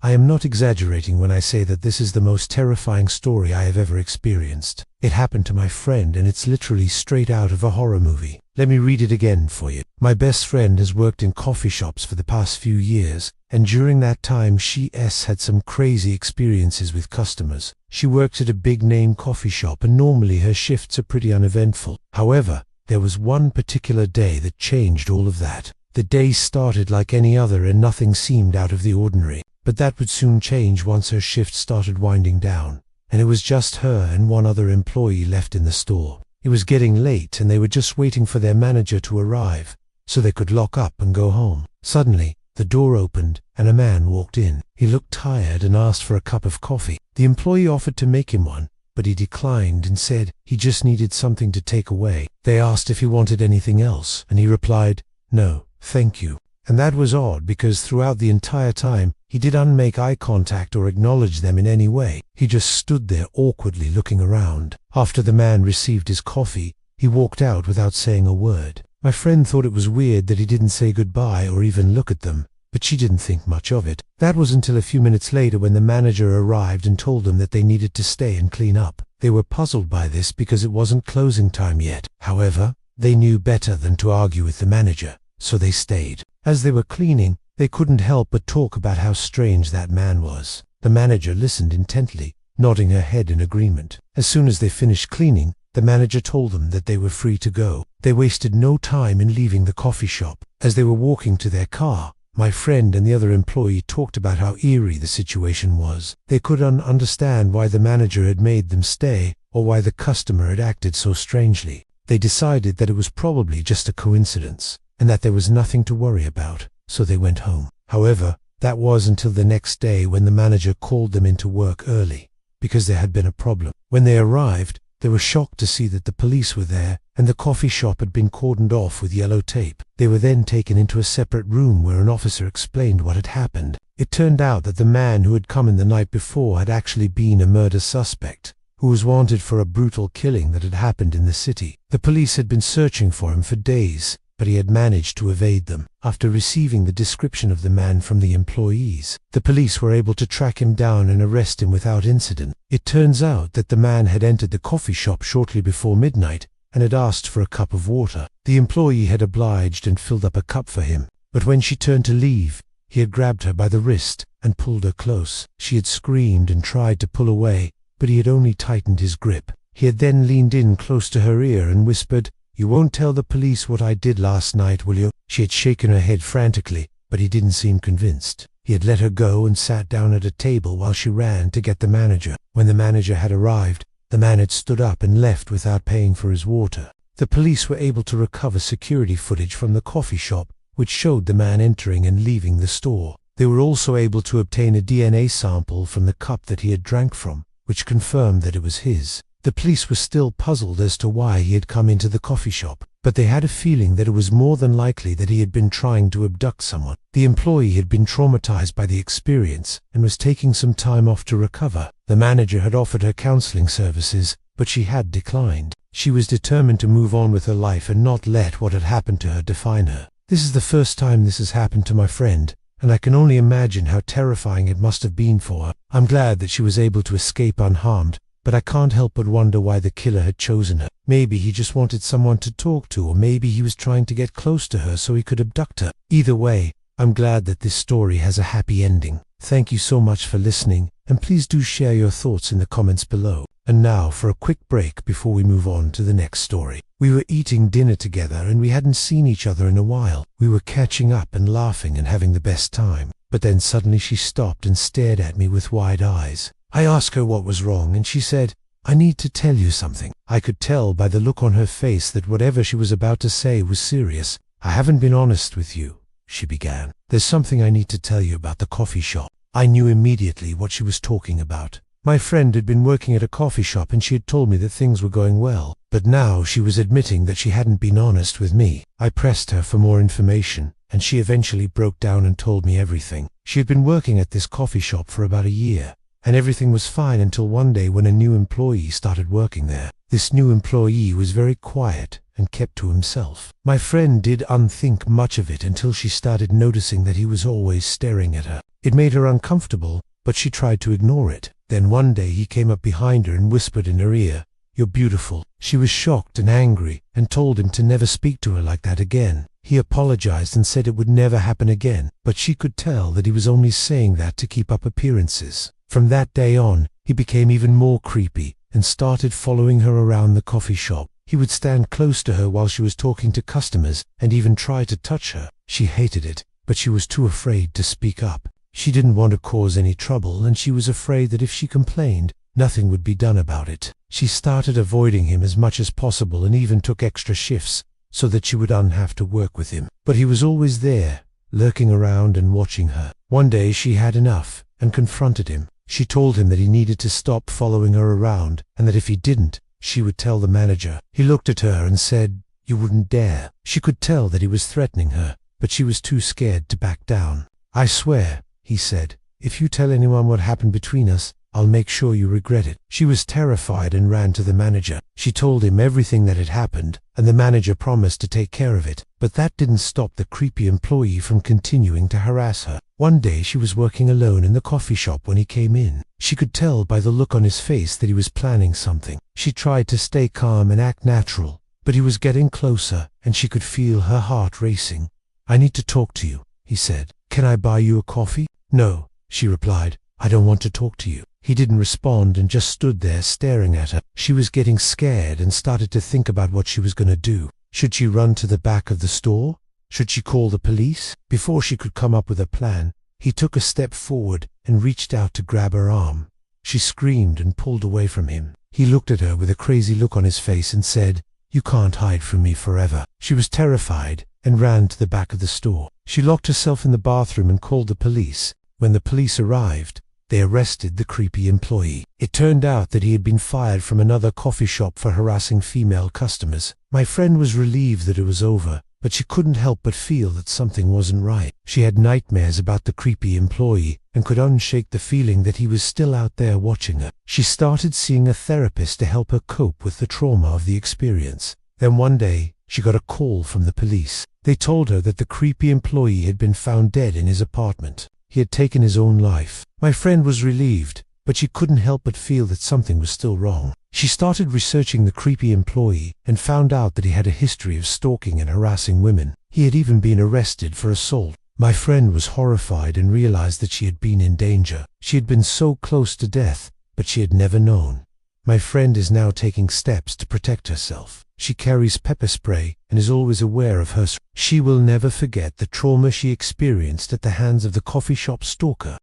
I am not exaggerating when I say that this is the most terrifying story I have ever experienced. It happened to my friend and it's literally straight out of a horror movie. Let me read it again for you. My best friend has worked in coffee shops for the past few years, and during that time she had some crazy experiences with customers. She worked at a big name coffee shop and normally her shifts are pretty uneventful. However, there was one particular day that changed all of that. The day started like any other and nothing seemed out of the ordinary. But that would soon change once her shift started winding down, and it was just her and one other employee left in the store. It was getting late and they were just waiting for their manager to arrive, so they could lock up and go home. Suddenly, the door opened and a man walked in. He looked tired and asked for a cup of coffee. The employee offered to make him one, but he declined and said he just needed something to take away. They asked if he wanted anything else, and he replied, "No, thank you." And that was odd because throughout the entire time, he didn't make eye contact or acknowledge them in any way. He just stood there awkwardly looking around. After the man received his coffee, he walked out without saying a word. My friend thought it was weird that he didn't say goodbye or even look at them, but she didn't think much of it. That was until a few minutes later when the manager arrived and told them that they needed to stay and clean up. They were puzzled by this because it wasn't closing time yet. However, they knew better than to argue with the manager, so they stayed. As they were cleaning, they couldn't help but talk about how strange that man was. The manager listened intently, nodding her head in agreement. As soon as they finished cleaning, the manager told them that they were free to go. They wasted no time in leaving the coffee shop. As they were walking to their car, my friend and the other employee talked about how eerie the situation was. They couldn't understand why the manager had made them stay or why the customer had acted so strangely. They decided that it was probably just a coincidence and that there was nothing to worry about, so they went home. However, that was until the next day when the manager called them into work early because there had been a problem. When they arrived, they were shocked to see that the police were there and the coffee shop had been cordoned off with yellow tape. They were then taken into a separate room where an officer explained what had happened. It turned out that the man who had come in the night before had actually been a murder suspect who was wanted for a brutal killing that had happened in the city. The police had been searching for him for days, but he had managed to evade them. After receiving the description of the man from the employees, the police were able to track him down and arrest him without incident. It turns out that the man had entered the coffee shop shortly before midnight and had asked for a cup of water. The employee had obliged and filled up a cup for him, but when she turned to leave, he had grabbed her by the wrist and pulled her close. She had screamed and tried to pull away, but he had only tightened his grip. He had then leaned in close to her ear and whispered, "You won't tell the police what I did last night, will you?" She had shaken her head frantically, but he didn't seem convinced. He had let her go and sat down at a table while she ran to get the manager. When the manager had arrived, the man had stood up and left without paying for his water. The police were able to recover security footage from the coffee shop, which showed the man entering and leaving the store. They were also able to obtain a DNA sample from the cup that he had drank from, which confirmed that it was his. The police were still puzzled as to why he had come into the coffee shop, but they had a feeling that it was more than likely that he had been trying to abduct someone. The employee had been traumatized by the experience and was taking some time off to recover. The manager had offered her counseling services, but she had declined. She was determined to move on with her life and not let what had happened to her define her. This is the first time this has happened to my friend, and I can only imagine how terrifying it must have been for her. I'm glad that she was able to escape unharmed, but I can't help but wonder why the killer had chosen her. Maybe he just wanted someone to talk to, or maybe he was trying to get close to her so he could abduct her. Either way, I'm glad that this story has a happy ending. Thank you so much for listening, and please do share your thoughts in the comments below. And now for a quick break before we move on to the next story. We were eating dinner together and we hadn't seen each other in a while. We were catching up and laughing and having the best time. But then suddenly she stopped and stared at me with wide eyes. I asked her what was wrong and she said, "I need to tell you something." I could tell by the look on her face that whatever she was about to say was serious. "I haven't been honest with you," she began. "There's something I need to tell you about the coffee shop." I knew immediately what she was talking about. My friend had been working at a coffee shop and she had told me that things were going well, but now she was admitting that she hadn't been honest with me. I pressed her for more information, and she eventually broke down and told me everything. She had been working at this coffee shop for about a year, and everything was fine until one day when a new employee started working there. This new employee was very quiet and kept to himself. My friend didn't think much of it until she started noticing that he was always staring at her. It made her uncomfortable, but she tried to ignore it. Then one day he came up behind her and whispered in her ear, "You're beautiful." She was shocked and angry and told him to never speak to her like that again. He apologized and said it would never happen again, but she could tell that he was only saying that to keep up appearances. From that day on, he became even more creepy and started following her around the coffee shop. He would stand close to her while she was talking to customers and even try to touch her. She hated it, but she was too afraid to speak up. She didn't want to cause any trouble, and she was afraid that if she complained, nothing would be done about it. She started avoiding him as much as possible and even took extra shifts so that she wouldn't have to work with him. But he was always there, lurking around and watching her. One day she had enough and confronted him. She told him that he needed to stop following her around and that if he didn't, she would tell the manager. He looked at her and said, "You wouldn't dare." She could tell that he was threatening her, but she was too scared to back down. "I swear," he said, "if you tell anyone what happened between us, I'll make sure you regret it." She was terrified and ran to the manager. She told him everything that had happened, and the manager promised to take care of it. But that didn't stop the creepy employee from continuing to harass her. One day she was working alone in the coffee shop when he came in. She could tell by the look on his face that he was planning something. She tried to stay calm and act natural, but he was getting closer and she could feel her heart racing. "I need to talk to you," he said. "Can I buy you a coffee?" "No," she replied. "I don't want to talk to you." He didn't respond and just stood there staring at her. She was getting scared and started to think about what she was going to do. Should she run to the back of the store? Should she call the police? Before she could come up with a plan, he took a step forward and reached out to grab her arm. She screamed and pulled away from him. He looked at her with a crazy look on his face and said, "You can't hide from me forever." She was terrified and ran to the back of the store. She locked herself in the bathroom and called the police. When the police arrived, they arrested the creepy employee. It turned out that he had been fired from another coffee shop for harassing female customers. My friend was relieved that it was over, but she couldn't help but feel that something wasn't right. She had nightmares about the creepy employee and could unshake the feeling that he was still out there watching her. She started seeing a therapist to help her cope with the trauma of the experience. Then one day, she got a call from the police. They told her that the creepy employee had been found dead in his apartment. He had taken his own life. My friend was relieved, but she couldn't help but feel that something was still wrong. She started researching the creepy employee and found out that he had a history of stalking and harassing women. He had even been arrested for assault. My friend was horrified and realized that she had been in danger. She had been so close to death, but she had never known. My friend is now taking steps to protect herself. She carries pepper spray and is always aware of her. She will never forget the trauma she experienced at the hands of the coffee shop stalker.